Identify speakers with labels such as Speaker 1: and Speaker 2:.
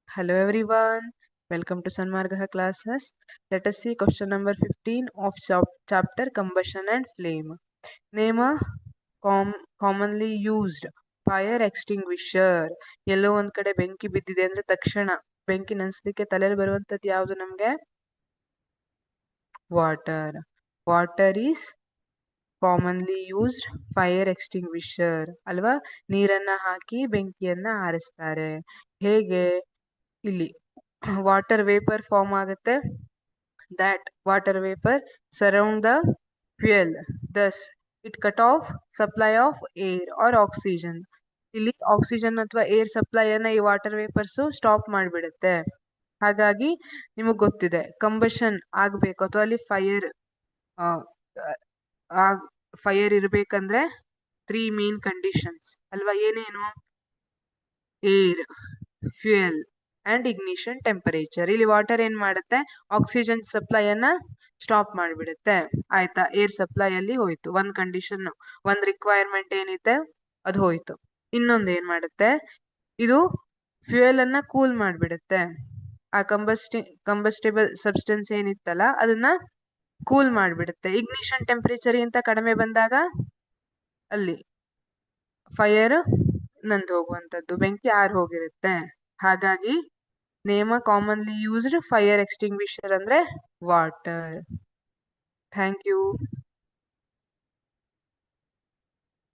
Speaker 1: Hello everyone, welcome to Sanmargaha classes. Let us see question number 15 of chapter Combustion and Flame. Name a commonly used fire extinguisher. ಎಲ್ಲೋ ಒಂದ್ ಕಡೆ ಬೆಂಕಿ ಬಿದ್ದಿದೆ ಅಂದ್ರೆ ತಕ್ಷಣ ಬೆಂಕಿ ನಂದಿಸ್ಲಿಕ್ಕೆ ತಲೆಯಲ್ಲಿ ಬರುವಂತದ್ದು ಯಾವುದು ನಮ್ಗೆ? Water. Water is commonly used fire extinguisher ಅಲ್ವಾ? ನೀರನ್ನ ಹಾಕಿ ಬೆಂಕಿಯನ್ನ ಆರಿಸ್ತಾರೆ. ಹೇಗೆ? ಇಲ್ಲಿ ವಾಟರ್ ವೇಪರ್ ಫಾರ್ಮ್ ಆಗುತ್ತೆ. that water vapor surround the fuel, thus it cut off supply of air or oxygen. ಇಲ್ಲಿ ಆಕ್ಸಿಜನ್ ಅಥವಾ ಏರ್ ಸಪ್ಲೈ ಅನ್ನ ಈ ವಾಟರ್ ವೇಪರ್ಸ್ ಸ್ಟಾಪ್ ಮಾಡಿಬಿಡುತ್ತೆ. ಹಾಗಾಗಿ ನಿಮಗ್ ಗೊತ್ತಿದೆ ಕಂಬಷನ್ ಆಗ್ಬೇಕು ಅಥವಾ ಅಲ್ಲಿ ಫೈರ್ ಇರ್ಬೇಕಂದ್ರೆ 3 ಮೇನ್ ಕಂಡೀಷನ್ಸ್ ಅಲ್ವಾ? ಏನೇನು? Air, fuel and ignition temperature. ಇಲ್ಲಿ ವಾಟರ್ ಏನ್ ಮಾಡುತ್ತೆ? ಆಕ್ಸಿಜನ್ ಸಪ್ಲೈ ಅನ್ನ ಸ್ಟಾಪ್ ಮಾಡಿಬಿಡುತ್ತೆ. ಆಯ್ತಾ? ಏರ್ ಸಪ್ಲೈ ಅಲ್ಲಿ ಹೋಯ್ತು ಒಂದ್ ಕಂಡೀಷನ್, ಒಂದ್ ರಿಕ್ವೈರ್ಮೆಂಟ್ ಏನಿದೆ ಅದು ಹೋಯ್ತು. ಇನ್ನೊಂದ್ ಏನ್ ಮಾಡುತ್ತೆ? ಇದು ಫ್ಯೂಯಲ್ ಅನ್ನ ಕೂಲ್ ಮಾಡಿಬಿಡುತ್ತೆ. ಆ ಕಂಬಸ್ಟೇಬಲ್ ಸಬ್ಸ್ಟೆನ್ಸ್ ಏನಿತ್ತಲ್ಲ ಅದನ್ನ ಕೂಲ್ ಮಾಡಿಬಿಡುತ್ತೆ. ಇಗ್ನಿಷನ್ ಟೆಂಪರೇಚರ್ ಗಿಂತ ಕಡಿಮೆ ಬಂದಾಗ ಅಲ್ಲಿ ಫೈರ್ ನಂದು ಹೋಗುವಂತದ್ದು, ಬೆಂಕಿ ಆರ್ ಹೋಗಿರುತ್ತೆ. ಹಾಗಾಗಿ ನೇಮ ಕಾಮನ್ಲಿ ಯೂಸ್ಡ್ ಫೈರ್ ಎಕ್ಸ್ಟಿಂಗ್ವಿಷರ್ ಅಂದ್ರೆ ವಾಟರ್. Thank you.